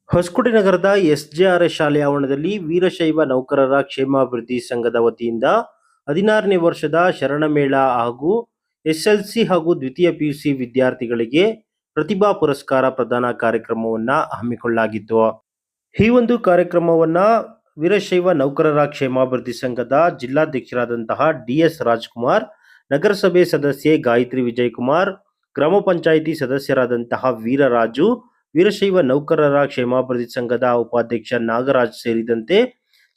ಹೊಸಕೋಟೆ ನಗರದ ಎಸ್ಜೆಆರ್ಎಸ್ ಶಾಲೆ ಆವರಣದಲ್ಲಿ ವೀರಶೈವ ನೌಕರರ ಕ್ಷೇಮಾಭಿವೃದ್ಧಿ ಸಂಘದ ವತಿಯಿಂದ 16ನೇ ವರ್ಷದ ಶರಣಮೇಳ ಹಾಗೂ ಎಸ್ಎಲ್ಸಿ ಹಾಗೂ ದ್ವಿತೀಯ ಪಿಯುಸಿ ವಿದ್ಯಾರ್ಥಿಗಳಿಗೆ ಪ್ರತಿಭಾ ಪುರಸ್ಕಾರ ಪ್ರದಾನ ಕಾರ್ಯಕ್ರಮವನ್ನು ಹಮ್ಮಿಕೊಳ್ಳಲಾಗಿತ್ತು. ಈ ಒಂದು ಕಾರ್ಯಕ್ರಮವನ್ನು ವೀರಶೈವ ನೌಕರರ ಕ್ಷೇಮಾಭಿವೃದ್ಧಿ ಸಂಘದ ಜಿಲ್ಲಾಧ್ಯಕ್ಷರಾದಂತಹ ಡಿಎಸ್ ರಾಜ್ಕುಮಾರ್, ನಗರಸಭೆ ಸದಸ್ಯೆ ಗಾಯತ್ರಿ ವಿಜಯಕುಮಾರ್, ಗ್ರಾಮ ಪಂಚಾಯಿತಿ ಸದಸ್ಯರಾದಂತಹ ವೀರರಾಜು, ವೀರಶೈವ ನೌಕರರ ಕ್ಷೇಮಾಭಿವೃದ್ಧಿ ಸಂಘದ ಉಪಾಧ್ಯಕ್ಷ ನಾಗರಾಜ್ ಸೇರಿದಂತೆ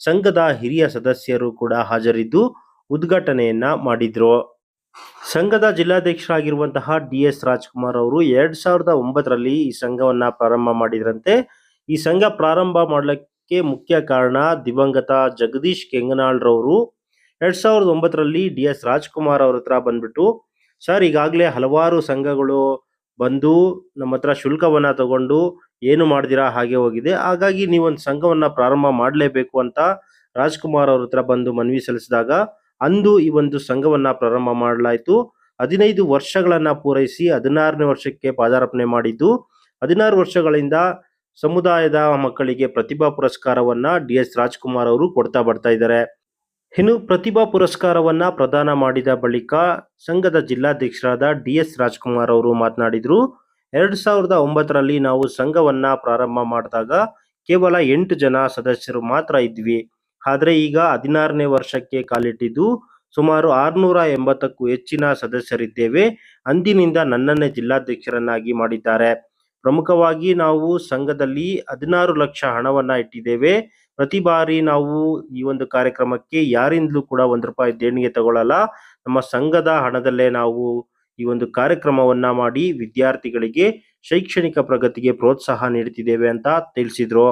ಸಂಘದ ಹಿರಿಯ ಸದಸ್ಯರು ಕೂಡ ಹಾಜರಿದ್ದು ಉದ್ಘಾಟನೆಯನ್ನ ಮಾಡಿದ್ರು. ಸಂಘದ ಜಿಲ್ಲಾಧ್ಯಕ್ಷರಾಗಿರುವಂತಹ ಡಿಎಸ್ ರಾಜ್ಕುಮಾರ್ ಅವರು 2009ರಲ್ಲಿ ಈ ಸಂಘವನ್ನ ಪ್ರಾರಂಭ ಮಾಡಿದ್ರಂತೆ. ಈ ಸಂಘ ಪ್ರಾರಂಭ ಮಾಡಲಿಕ್ಕೆ ಮುಖ್ಯ ಕಾರಣ ದಿವಂಗತ ಜಗದೀಶ್ ಕೆಂಗನಾಳ್ ರವರು 2009ರಲ್ಲಿ ಡಿಎಸ್ ರಾಜ್ಕುಮಾರ್ ಅವ್ರ ಹತ್ರ ಬಂದ್ಬಿಟ್ಟು, ಸರ್ ಈಗಾಗಲೇ ಹಲವಾರು ಸಂಘಗಳು ಬಂದು ನಮ್ಮ ಹತ್ರ ಶುಲ್ಕವನ್ನ ತಗೊಂಡು ಏನು ಮಾಡ್ದಿರಾ ಹಾಗೆ ಹೋಗಿದೆ, ಹಾಗಾಗಿ ನೀವೊಂದು ಸಂಘವನ್ನ ಪ್ರಾರಂಭ ಮಾಡಲೇಬೇಕು ಅಂತ ರಾಜ್ಕುಮಾರ್ ಅವ್ರ ಹತ್ರ ಬಂದು ಮನವಿ ಸಲ್ಲಿಸಿದಾಗ ಅಂದು ಈ ಒಂದು ಸಂಘವನ್ನ ಪ್ರಾರಂಭ ಮಾಡಲಾಯಿತು. 15 ವರ್ಷಗಳನ್ನ ಪೂರೈಸಿ 16ನೇ ವರ್ಷಕ್ಕೆ ಪಾದಾರ್ಪಣೆ ಮಾಡಿದ್ದು, 16 ವರ್ಷಗಳಿಂದ ಸಮುದಾಯದ ಮಕ್ಕಳಿಗೆ ಪ್ರತಿಭಾ ಪುರಸ್ಕಾರವನ್ನ ಡಿಎಸ್ ರಾಜ್ಕುಮಾರ್ ಅವರು ಕೊಡ್ತಾ ಬರ್ತಾ ಇದ್ದಾರೆ. ಇನ್ನು ಪ್ರತಿಭಾ ಪುರಸ್ಕಾರವನ್ನ ಪ್ರದಾನ ಮಾಡಿದ ಬಳಿಕ ಸಂಘದ ಜಿಲ್ಲಾಧ್ಯಕ್ಷರಾದ ಡಿಎಸ್ ರಾಜ್ಕುಮಾರ್ ಅವರು ಮಾತನಾಡಿದ್ರು. 2009ರಲ್ಲಿ ನಾವು ಸಂಘವನ್ನ ಪ್ರಾರಂಭ ಮಾಡಿದಾಗ ಕೇವಲ 8 ಜನ ಸದಸ್ಯರು ಮಾತ್ರ ಇದ್ವಿ. ಆದ್ರೆ ಈಗ 16ನೇ ವರ್ಷಕ್ಕೆ ಕಾಲಿಟ್ಟಿದ್ದು ಸುಮಾರು 680ಕ್ಕೂ ಹೆಚ್ಚಿನ ಸದಸ್ಯರಿದ್ದೇವೆ. ಅಂದಿನಿಂದ ನನ್ನನ್ನೇ ಜಿಲ್ಲಾಧ್ಯಕ್ಷರನ್ನಾಗಿ ಮಾಡಿದ್ದಾರೆ. ಪ್ರಮುಖವಾಗಿ ನಾವು ಸಂಘದಲ್ಲಿ 16 ಲಕ್ಷ ಹಣವನ್ನ ಇಟ್ಟಿದ್ದೇವೆ. ಪ್ರತಿ ಬಾರಿ ನಾವು ಈ ಒಂದು ಕಾರ್ಯಕ್ರಮಕ್ಕೆ ಯಾರಿಂದಲೂ ಕೂಡ ₹1 ದೇಣಿಗೆ ತಗೊಳ್ಳಲ್ಲ. ನಮ್ಮ ಸಂಘದ ಹಣದಲ್ಲೇ ನಾವು ಈ ಒಂದು ಕಾರ್ಯಕ್ರಮವನ್ನ ಮಾಡಿ ವಿದ್ಯಾರ್ಥಿಗಳಿಗೆ ಶೈಕ್ಷಣಿಕ ಪ್ರಗತಿಗೆ ಪ್ರೋತ್ಸಾಹ ನೀಡುತ್ತಿದ್ದೇವೆ ಅಂತ ತಿಳಿಸಿದ್ರು.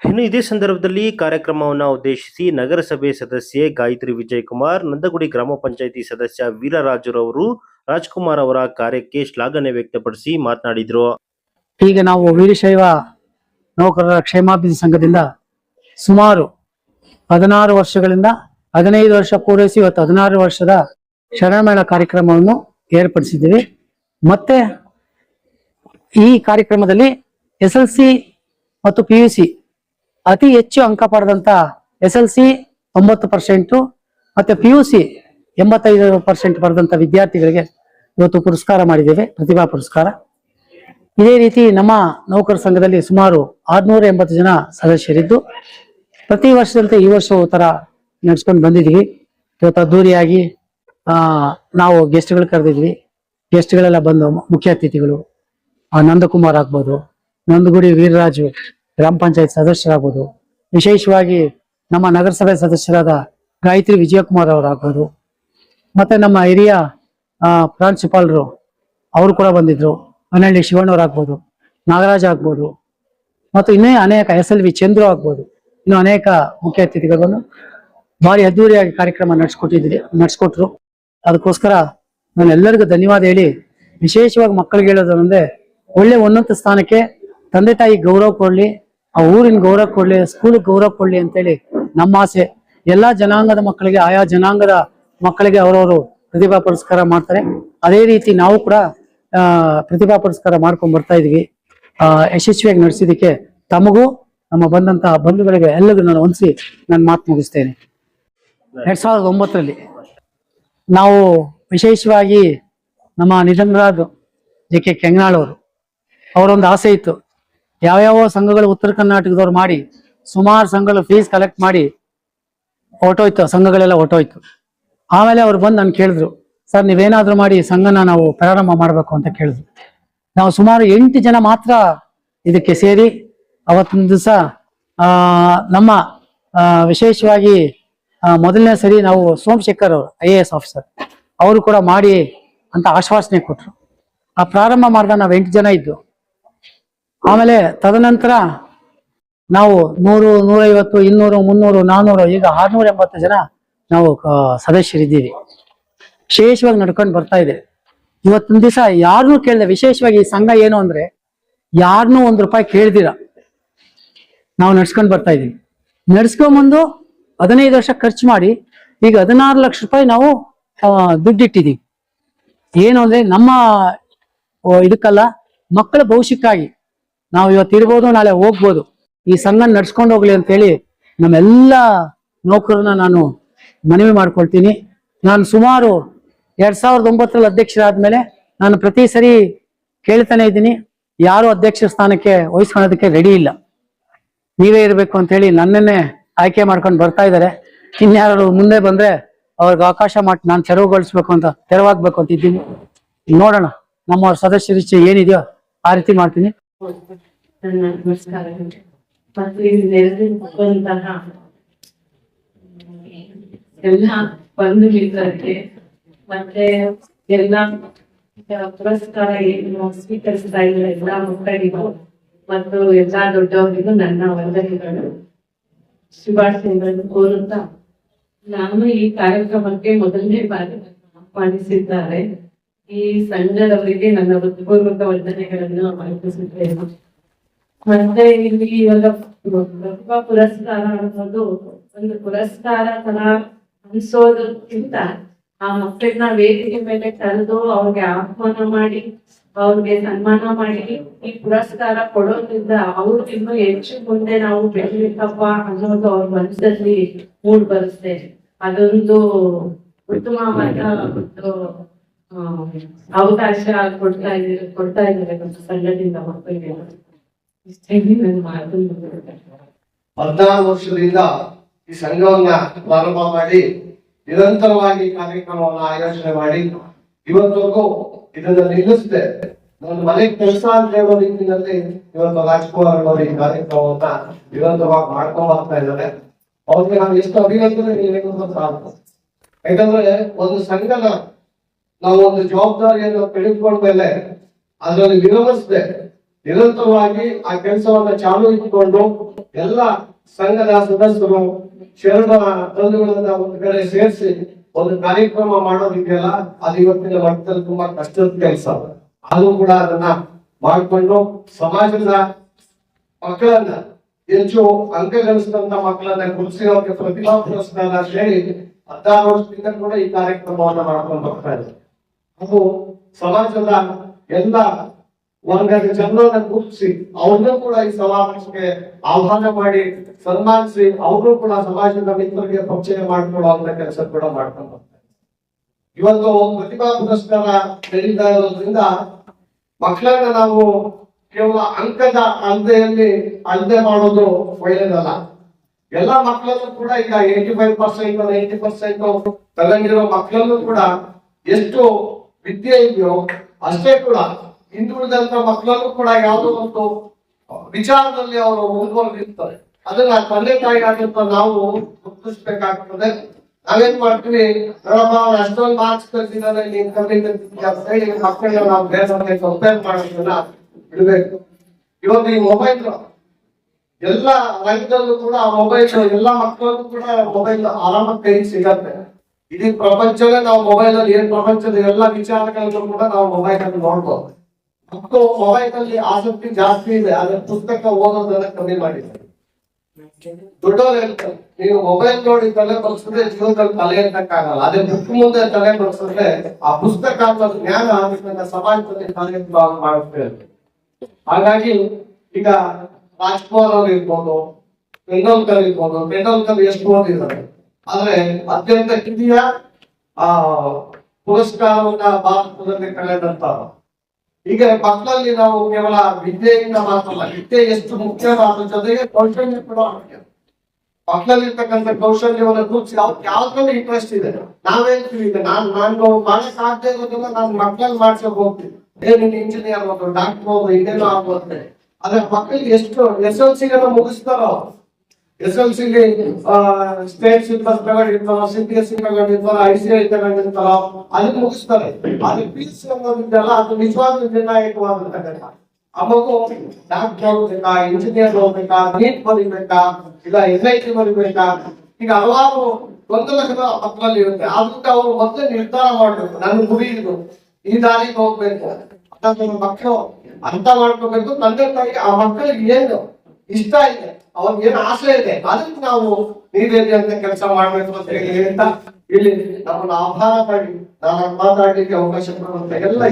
ಇನ್ನು ಇದೇ ಸಂದರ್ಭದಲ್ಲಿ ಕಾರ್ಯಕ್ರಮವನ್ನ ಉದ್ದೇಶಿಸಿ ನಗರಸಭೆ ಸದಸ್ಯೆ ಗಾಯತ್ರಿ ವಿಜಯಕುಮಾರ್, ನಂದಗುಡಿ ಗ್ರಾಮ ಪಂಚಾಯಿತಿ ಸದಸ್ಯ ವೀರರಾಜುರವರು ರಾಜ್ಕುಮಾರ್ ಅವರ ಕಾರ್ಯಕ್ಕೆ ಶ್ಲಾಘನೆ ವ್ಯಕ್ತಪಡಿಸಿ ಮಾತನಾಡಿದ್ರು. ಈಗ ನಾವು ವೀರಶೈವ ನೌಕರರ ಕ್ಷೇಮಾಭಿವೃದ್ಧಿ ಸಂಘದಿಂದ ಸುಮಾರು 16 ವರ್ಷಗಳಿಂದ 15 ವರ್ಷ ಪೂರೈಸಿ ಇವತ್ತು 16 ವರ್ಷದ ಶರಣಮೇಳ ಕಾರ್ಯಕ್ರಮವನ್ನು ಏರ್ಪಡಿಸಿದ್ದೀವಿ. ಮತ್ತೆ ಈ ಕಾರ್ಯಕ್ರಮದಲ್ಲಿ SLC ಮತ್ತು PUC ಅತಿ ಹೆಚ್ಚು ಅಂಕ ಪಡೆದಂತ SLC 90% ಮತ್ತೆ PUC 85% ಪಡೆದಂತ ವಿದ್ಯಾರ್ಥಿಗಳಿಗೆ ಇವತ್ತು ಪುರಸ್ಕಾರ ಮಾಡಿದ್ದೇವೆ, ಪ್ರತಿಭಾ ಪುರಸ್ಕಾರ. ಇದೇ ರೀತಿ ನಮ್ಮ ನೌಕರ ಸಂಘದಲ್ಲಿ ಸುಮಾರು 680 ಜನ ಸದಸ್ಯರಿದ್ದು ಪ್ರತಿ ವರ್ಷದಂತೆ ಈ ವರ್ಷವೂ ತರ ನಡೆಸ್ಕೊಂಡು ಬಂದಿದ್ದೀವಿ. ಇವತ್ತು ಅದ್ದೂರಿಯಾಗಿ ನಾವು ಗೆಸ್ಟ್ಗಳು ಕರೆದಿದ್ವಿ. ಗೆಸ್ಟ್ಗಳೆಲ್ಲ ಬಂದು ಮುಖ್ಯ ಅತಿಥಿಗಳು ನಂದಕುಮಾರ್ ಆಗ್ಬೋದು, ನಂದಗುಡಿ ವೀರರಾಜು ಗ್ರಾಮ ಪಂಚಾಯತ್ ಸದಸ್ಯರಾಗ್ಬೋದು, ವಿಶೇಷವಾಗಿ ನಮ್ಮ ನಗರಸಭೆ ಸದಸ್ಯರಾದ ಗಾಯತ್ರಿ ವಿಜಯಕುಮಾರ್ ಅವರಾಗ್ಬೋದು, ಮತ್ತೆ ನಮ್ಮ ಹಿರಿಯ ಪ್ರಾಂಶುಪಾಲರು ಅವರು ಕೂಡ ಬಂದಿದ್ರು, ಮನಹಳ್ಳಿ ಶಿವಣ್ಣವರಾಗ್ಬೋದು, ನಾಗರಾಜ್ ಆಗ್ಬೋದು, ಮತ್ತು ಇನ್ನೇ ಅನೇಕ SLV ಚಂದ್ರು ಆಗ್ಬೋದು, ಇನ್ನು ಅನೇಕ ಮುಖ್ಯ ಅತಿಥಿಗಳು ಬಂದು ಭಾರಿ ಅದ್ದೂರಿಯಾಗಿ ಕಾರ್ಯಕ್ರಮ ನಡೆಸ್ಕೊಟ್ರು. ಅದಕ್ಕೋಸ್ಕರ ನಾನು ಎಲ್ಲರಿಗೂ ಧನ್ಯವಾದ ಹೇಳಿ, ವಿಶೇಷವಾಗಿ ಮಕ್ಕಳಿಗೆ ಹೇಳೋದಂದ್ರೆ ಒಳ್ಳೆ ಉನ್ನತ ಸ್ಥಾನಕ್ಕೆ ತಂದೆ ತಾಯಿ ಗೌರವ ಕೊಡ್ಲಿ, ಆ ಊರಿನ ಗೌರವ ಕೊಡ್ಲಿ, ಸ್ಕೂಲ್ ಗೌರವ ಕೊಡ್ಲಿ ಅಂತೇಳಿ ನಮ್ಮ ಆಸೆ. ಎಲ್ಲಾ ಜನಾಂಗದ ಮಕ್ಕಳಿಗೆ, ಆಯಾ ಜನಾಂಗದ ಮಕ್ಕಳಿಗೆ ಅವರವರು ಪ್ರತಿಭಾ ಪುರಸ್ಕಾರ ಮಾಡ್ತಾರೆ. ಅದೇ ರೀತಿ ನಾವು ಕೂಡ ಪ್ರತಿಭಾ ಪುರಸ್ಕಾರ ಮಾಡ್ಕೊಂಡ್ ಬರ್ತಾ ಇದೀವಿ. ಯಶಸ್ವಿಯಾಗಿ ನಡೆಸಿದಕ್ಕೆ ತಮಗೂ ನಮ್ಮ ಬಂದಂತಹ ಬಂಧುಗಳಿಗೆ ಎಲ್ಲರಿಗೂ ನಾನು ಹೊಂದಿಸಿ ನಾನು ಮಾತು ಮುಗಿಸ್ತೇನೆ. 2009ರಲ್ಲಿ ನಾವು ವಿಶೇಷವಾಗಿ ನಮ್ಮ ನಿಧನರಾದ JK ಕೆಂಗನಾಳ್ ಅವರು, ಅವರೊಂದು ಆಸೆ ಇತ್ತು, ಯಾವ್ಯಾವ ಸಂಘಗಳು ಉತ್ತರ ಕರ್ನಾಟಕದವ್ರು ಮಾಡಿ ಸುಮಾರು ಸಂಘಗಳು ಫೀಸ್ ಕಲೆಕ್ಟ್ ಮಾಡಿ ಹೊರಟೋಯ್ತು, ಸಂಘಗಳೆಲ್ಲ ಹೊರಟೋಯ್ತು. ಆಮೇಲೆ ಅವ್ರು ಬಂದು ನಾನು ಕೇಳಿದ್ರು, ಸರ್ ನೀವೇನಾದ್ರೂ ಮಾಡಿ ಸಂಘನ ನಾವು ಪ್ರಾರಂಭ ಮಾಡ್ಬೇಕು ಅಂತ ಕೇಳಿದ್ರು. ನಾವು ಸುಮಾರು 8 ಜನ ಮಾತ್ರ ಇದಕ್ಕೆ ಸೇರಿ ಅವತ್ತಿನ ದಿವಸ ನಮ್ಮ ವಿಶೇಷವಾಗಿ ಮೊದಲನೇ ಸರಿ ನಾವು ಸೋಮಶೇಖರ್ ಅವರು IAS ಆಫೀಸರ್ ಅವರು ಕೂಡ ಮಾಡಿ ಅಂತ ಆಶ್ವಾಸನೆ ಕೊಟ್ರು. ಆ ಪ್ರಾರಂಭ ಮಾಡಿದ ನಾವು 8 ಜನ ಇದ್ದು, ಆಮೇಲೆ ತದನಂತರ ನಾವು 100, 150, 200, 300, 400 ಈಗ 680 ಜನ ನಾವು ಸದಸ್ಯರಿದ್ದೀವಿ. ವಿಶೇಷವಾಗಿ ನಡ್ಕೊಂಡು ಬರ್ತಾ ಇದೆ. ಇವತ್ತಿನ ದಿವಸ ಯಾರನ್ನೂ ಕೇಳಿದೆ, ವಿಶೇಷವಾಗಿ ಈ ಸಂಘ ಏನು ಅಂದ್ರೆ ಯಾರನ್ನೂ ₹1 ಕೇಳ್ದಿರ ನಾವು ನಡ್ಸ್ಕೊಂಡು ಬರ್ತಾ ಇದೀವಿ. ನಡ್ಸ್ಕೊಂಬಂದು 15 ವರ್ಷ ಖರ್ಚು ಮಾಡಿ ಈಗ 16 ಲಕ್ಷ ರೂಪಾಯಿ ನಾವು ದುಡ್ಡಿಟ್ಟಿದೀವಿ. ಏನು ಅಂದ್ರೆ ನಮ್ಮ ಇದಕ್ಕಲ್ಲ, ಮಕ್ಕಳ ಭವಿಷ್ಯಕ್ಕಾಗಿ ನಾವು ಇವತ್ತು ಇರ್ಬೋದು, ನಾಳೆ ಹೋಗ್ಬೋದು. ಈ ಸಂಘ ನಡ್ಸ್ಕೊಂಡು ಹೋಗ್ಲಿ ಅಂತೇಳಿ ನಮ್ಮೆಲ್ಲ ನೌಕರನ್ನ ನಾನು ಮನವಿ ಮಾಡ್ಕೊಳ್ತೀನಿ. ನಾನು ಸುಮಾರು 2009 ಅಧ್ಯಕ್ಷರಾದ್ಮೇಲೆ ನಾನು ಪ್ರತಿ ಸರಿ ಕೇಳ್ತಾನೆ ಇದ್ದೀನಿ, ಯಾರು ಅಧ್ಯಕ್ಷ ಸ್ಥಾನಕ್ಕೆ ವಹಿಸ್ಕೊಳ್ಳೋದಕ್ಕೆ ರೆಡಿ ಇಲ್ಲ, ನೀವೇ ಇರಬೇಕು ಅಂತ ಹೇಳಿ ನನ್ನನ್ನೇ ಆಯ್ಕೆ ಮಾಡ್ಕೊಂಡು ಬರ್ತಾ ಇದ್ದಾರೆ. ಇನ್ಯಾರು ಮುಂದೆ ಬಂದ್ರೆ ಅವ್ರಿಗೆ ಅವಕಾಶ ಮಾಡಿ ನಾನು ತೆರವುಗೊಳಿಸ್ಬೇಕು ಅಂತ, ತೆರವಾಗ್ಬೇಕು ಅಂತ ಇದ್ದೀನಿ. ನೋಡೋಣ ನಮ್ಮ ಸದಸ್ಯರ ಇಚ್ಛೆ ಏನಿದೆಯೋ ಆ ರೀತಿ ಮಾಡ್ತೀನಿ. ನಮಸ್ಕಾರ. ಮತ್ತು ಇಲ್ಲಿರುವಂತಹ ಎಲ್ಲ ಬಂಧು ಮಿತ್ರರಿಗೆ ಮತ್ತೆ ಎಲ್ಲ ಪುರಸ್ಕಾರ ಏನು ಸ್ವೀಕರಿಸ್ತಾ ಇದ್ದಾರೆ ಎಲ್ಲ ಮಕ್ಕಳಿಗೂ ಮತ್ತು ಎಲ್ಲಾ ದೊಡ್ಡವರಿಗೂ ನನ್ನ ವಂದನೆಗಳು, ಶುಭಾಶಯಗಳನ್ನು ಕೋರುತ್ತಾ, ನಾನು ಈ ಕಾರ್ಯಕ್ರಮಕ್ಕೆ ಮೊದಲನೇ ಬಾರಿ ಆಹ್ವಾನಿಸಿದ್ದಾರೆ. ಈ ಸಂಘದವರಿಗೆ ನನ್ನ ಹೃತ್ಪೂರ್ವಕ ವಂದನೆಗಳನ್ನು ಅರ್ಪಿಸುತ್ತೇನೆ. ಮತ್ತೆ ಇಲ್ಲಿ ಇವಾಗ ಪ್ರತಿಭಾ ಪುರಸ್ಕಾರ ಅನ್ನೋದು ಒಂದು ಪುರಸ್ಕಾರ ತರ ಅನ್ಸೋದಕ್ಕಿಂತ ಆ ಮಕ್ಕಳನ್ನ ವೇದಿಕೆ ಮೇಲೆ ಕರೆದು ಅವ್ರಿಗೆ ಆಹ್ವಾನ ಮಾಡಿ ಅವ್ರಿಗೆ ಸನ್ಮಾನ ಮಾಡಿ ಈ ಪುರಸ್ಕಾರ ಕೊಡೋದ್ರಿಂದ ಅವ್ರು ಇನ್ನೂ ಹೆಚ್ಚು ಮುಂದೆ ನಾವು ಬೆಳಿಬೇಕಪ್ಪ ಅನ್ನೋದು ಅವ್ರ ಮನಸ್ಸಲ್ಲಿ ಮೂಡ್ ಬರುತ್ತೆ. ಅದೊಂದು ಉತ್ತಮವಾದ ಒಂದು ಅವಕಾಶ ಕೊಡ್ತಾ ಇದ್ದಾರೆ ನಮ್ಮ ಸಂಘದಿಂದ ಮಕ್ಕಳಿಗೆ. ಇಷ್ಟೇ ನನ್ನ ಮಾತನ್ನು ಮುಗಿಸ್ತೇನೆ. 16 ವರ್ಷದಿಂದ ಈ ಸಂಘವನ್ನ ಪ್ರಾರಂಭ ಮಾಡಿ ನಿರಂತರವಾಗಿ ಕಾರ್ಯಕ್ರಮವನ್ನು ಆಯೋಜನೆ ಮಾಡಿ ಇವತ್ತವರೆಗೂ ಇದನ್ನ ನಿಲ್ಲಿಸದೆ ನನ್ನ ಮನೆ ಕೆಲಸ ಅಂತ ಹೇಳೋ ರೀತಿಯಲ್ಲಿ ಇವತ್ತು ರಾಜ್ಕುಮಾರ್ ಅವರು ಈ ಕಾರ್ಯಕ್ರಮವನ್ನ ನಿರಂತರವಾಗಿ ಮಾಡ್ಕೊಂಡು ಹೋಗ್ತಾ ಇದ್ದಾರೆ. ಅವ್ರಿಗೆ ನಾವು ಎಷ್ಟು ಅಭಿನಂದನೆ ನೀಡಬೇಕು ಸಾಕು. ಯಾಕಂದ್ರೆ ಒಂದು ಸಂಘನ ನಾವು ಒಂದು ಜವಾಬ್ದಾರಿಯನ್ನು ತೆಗೆದುಕೊಂಡ್ಮೇಲೆ ಅದರಲ್ಲಿ ವಿರಮಿಸದೆ ನಿರಂತರವಾಗಿ ಆ ಕೆಲಸವನ್ನ ಚಾಲೂ ಇಟ್ಕೊಂಡು ಎಲ್ಲ ಸಂಘದ ಸದಸ್ಯರು ಶರಣ ಬಂಧುಗಳನ್ನ ಒಂದು ಕಡೆ ಸೇರಿಸಿ ಒಂದು ಕಾರ್ಯಕ್ರಮ ಮಾಡೋದಿದೆಯಲ್ಲ, ಅದು ಇವತ್ತಿನ ಮಟ್ಟದಲ್ಲಿ ತುಂಬಾ ಕಷ್ಟದ ಕೆಲಸ. ಅದು ಕೂಡ ಅದನ್ನ ಮಾಡಿಕೊಂಡು ಸಮಾಜದ ಮಕ್ಕಳನ್ನ ಹೆಚ್ಚು ಅಂಕ ಗಳಿಸಿದಂತ ಮಕ್ಕಳನ್ನ ಗುರುತಿಸೋಕೆ ಪ್ರತಿಭಾ ಪುರಸ್ಕಾರ ಅಂತ ಹೇಳಿ 16 ವರ್ಷದಿಂದ ಕೂಡ ಈ ಕಾರ್ಯಕ್ರಮವನ್ನ ಮಾಡ್ಕೊಂಡು ಬರ್ತಾ ಇದ್ದಾರೆ. ಅದು ಸಮಾಜದ ಎಲ್ಲ ವರ್ಗದ ಜನರನ್ನ ಗುರುತಿಸಿ ಅವ್ರನ್ನೂ ಕೂಡ ಈ ಸಮಾವೇಶಕ್ಕೆ ಆಹ್ವಾನ ಮಾಡಿ ಸನ್ಮಾನಿಸಿ ಅವರು ಕೂಡ ಸಮಾಜದ ಮಿತ್ರರಿಗೆ ಪರಿಚಯ ಮಾಡಿಕೊಳ್ಳುವಂತ ಕೆಲಸ ಕೂಡ ಮಾಡ್ಕೊಂಡು ಬರ್ತಾರೆ. ಇವತ್ತು ಪ್ರತಿಭಾ ಪುರಸ್ಕಾರ ನಡೀತಾ ಇರೋದ್ರಿಂದ ಮಕ್ಕಳನ್ನ ನಾವು ಕೇವಲ ಅಂಕದ ಅಳತೆಯಲ್ಲಿ ಅಳತೆ ಮಾಡೋದು ಒಳ್ಳೆಯದಲ್ಲ. ಎಲ್ಲ ಮಕ್ಕಳಲ್ಲೂ ಕೂಡ ಈಗ 85% 90% ತಗೊಂಡಿರೋ ಮಕ್ಕಳಲ್ಲೂ ಕೂಡ ಎಷ್ಟು ವಿದ್ಯೆ ಇದೆಯೋ ಅಷ್ಟೇ ಕೂಡ ಹಿಂದುಳಿದಂತ ಮಕ್ಕಳಲ್ಲೂ ಕೂಡ ಯಾವುದೋ ಒಂದು ವಿಚಾರದಲ್ಲಿ ಅವರು ಮುಂದುವರೆದಿರ್ತಾರೆ. ಅದನ್ನ ತಂದೆ ತಾಯಿ ಆಗಿರ್ತ ನಾವು ಗುರುತಿಸ್ಬೇಕಾಗ್ತದೆ. ನಾವೇನ್ ಮಾಡ್ತೀವಿ, ಅಷ್ಟೊಂದು ಮಾರ್ಕ್ಸ್ ಕಲ್ತಿದ್ದಾರೆ, ನೀನ್ ಕಮ್ಮಿ ಕಲ್ತಿದ್ದೀಯ ಮಕ್ಕಳನ್ನ ನಾವು ಬೇರೆ ಕಂಪೇರ್ ಮಾಡೋದನ್ನ ಬಿಡ್ಬೇಕು. ಇವತ್ತು ಈ ಮೊಬೈಲ್ ಎಲ್ಲ ರಂಗದಲ್ಲೂ ಕೂಡ ಮೊಬೈಲ್ ಎಲ್ಲಾ ಮಕ್ಕಳಲ್ಲೂ ಕೂಡ ಮೊಬೈಲ್ ಆರಾಮಾಗಿ ಕೈ ಸಿಗತ್ತೆ. ಇಡೀ ಪ್ರಪಂಚನೇ ನಾವು ಮೊಬೈಲ್ ಅಲ್ಲಿ ಏನ್ ಪ್ರಪಂಚದ ಎಲ್ಲಾ ವಿಚಾರಗಳನ್ನು ಕೂಡ ನಾವು ಮೊಬೈಲ್ ಅಲ್ಲಿ ನೋಡ್ಬೋದು. ಮಕ್ಕಳು ಮೊಬೈಲ್ ಅಲ್ಲಿ ಆಸಕ್ತಿ ಜಾಸ್ತಿ ಇದೆ, ಆದ್ರೆ ಪುಸ್ತಕ ಓದೋದನ್ನ ಕಮ್ಮಿ ಮಾಡಿದ್ದಾರೆ. ದೊಡ್ಡವರು ಹೇಳ್ತಾರೆ, ನೀವು ಮೊಬೈಲ್ ನೋಡಿ ತಲೆ ಬಗ್ಸಿದ್ರೆ ಜೀವನದಲ್ಲಿ ತಲೆ ಇರ್ತಕ್ಕಾಗಲ್ಲ, ಅದೇ ಬುಕ್ ಮುಂದೆ ತಲೆ ಬಗ್ಸಿದ್ರೆ ಆ ಪುಸ್ತಕ ಅನ್ನೋ ಜ್ಞಾನ ಅದನ್ನ ಸಮಾಜದಲ್ಲಿ ತಲೆ ಮಾಡುತ್ತೆ. ಹಾಗಾಗಿ ಈಗ ರಾಜ್ಕುಮಾರ್ ಅವರು ಇರ್ಬೋದು, ತೆಂಡೂಲ್ಕರ್ ಇರ್ಬೋದು. ತೆಂಡೂಲ್ಕರ್ ಎಷ್ಟು ಓದಿದ್ದಾರೆ, ಆದ್ರೆ ಅತ್ಯಂತ ಕಿರಿಯ ಪುರಸ್ಕಾರವನ್ನ ಭಾರತದಲ್ಲಿ ಕಳೆದಂತ. ಈಗ ಮಕ್ಕಳಲ್ಲಿ ನಾವು ಕೇವಲ ವಿದ್ಯೆಯಿಂದ ಮಾತ್ರಲ್ಲ, ವಿದ್ಯೆ ಎಷ್ಟು ಮುಖ್ಯವಾದ ಜೊತೆಗೆ ಕೌಶಲ್ಯ ಕೂಡ ಮುಖ್ಯ. ಮಕ್ಕಳಲ್ಲಿರ್ತಕ್ಕಂಥ ಕೌಶಲ್ಯವನ್ನು ಗುರುತಿಸಿ ಅವ್ರಿಗೆ ಯಾವ್ದ್ರಲ್ಲಿ ಇಂಟ್ರೆಸ್ಟ್ ಇದೆ. ನಾವೇಳ್ತೀವಿ, ಈಗ ನಾನು ಮಾಡಕ್ ಆಗದೆ ಇರೋದನ್ನ ನಾನು ಮಕ್ಕಳಲ್ಲಿ ಮಾಡ್ಸಕ್ ಹೋಗ್ತೀನಿ. ನೀನು ಇಂಜಿನಿಯರ್ ಆಗ್ಬೋದು, ಡಾಕ್ಟರ್ ಆಗ್ಬೋದು, ಇದೇನೋ ಆಗ್ಬೋದು. ಆದ್ರೆ ಮಕ್ಕಳಿಗೆ ಎಷ್ಟು SLC ಮುಗಿಸ್ತಾರೋ, SLC ಸ್ಟೇಟ್ ಸಿಲೆಬಸ್ ತಗೊಂಡಿರ್ತಾರೋ, CBSE ತಗೊಂಡಿರ್ತಾರೋ, ICI ತಗೊಂಡಿರ್ತಾರೋ ಅದನ್ನ ಮುಗಿಸ್ತಾರೆ. ಅದು PUC ಅನ್ನೋದಿದೆಯಲ್ಲ, ಅದು ನಿಜವಾಗ್ಲೂ ನಿರ್ಣಾಯಕವಾಗಿರ್ತಕ್ಕಂಥ. ಆ ಮಗು ಡಾಕ್ಟರ್ ಹೋಗ್ಬೇಕಾ, ಇಂಜಿನಿಯರ್ ಹೋಗ್ಬೇಕಾ, ನೀಟ್ ಬರೀಬೇಕಾ, ಇಲ್ಲ NIT ಬರೀಬೇಕಾ, ಈಗ ಹಲವಾರು ಗೊಂದಲಗಳ ಮಕ್ಕಳಲ್ಲಿ ಇರುತ್ತೆ. ಅದಕ್ಕೆ ಅವರು ಮೊದಲೇ ನಿರ್ಧಾರ ಮಾಡ್ಬೇಕು, ನನ್ನ ಗುರಿ ಇದು, ಈ ದಾರಿಗೆ ಹೋಗ್ಬೇಕು. ಮಕ್ಕಳು ಅರ್ಥ ಮಾಡ್ಕೋಬೇಕು. ತಂದೆ ತಾಯಿ ಆ ಮಕ್ಕಳಿಗೆ ಏನು ಇಷ್ಟ ಇದೆ, ಅವ್ರಿಗೆ ಏನು ಆಸೆ ಇದೆ, ಅದಕ್ಕೆ ನಾವು ನೀವೇಲಿ ಅಂತ ಕೆಲಸ ಮಾಡ್ಬೇಕು ಅಂತ ಹೇಳ್ತಾ ಇಲ್ಲಿ ನಮ್ಮನ್ನು ಆಹ್ವಾನ ಮಾಡಿ ನಾನು ಮಾತಾಡ್ಲಿಕ್ಕೆ ಅವಕಾಶ ಕೊಡುವಂತ ಎಲ್ಲ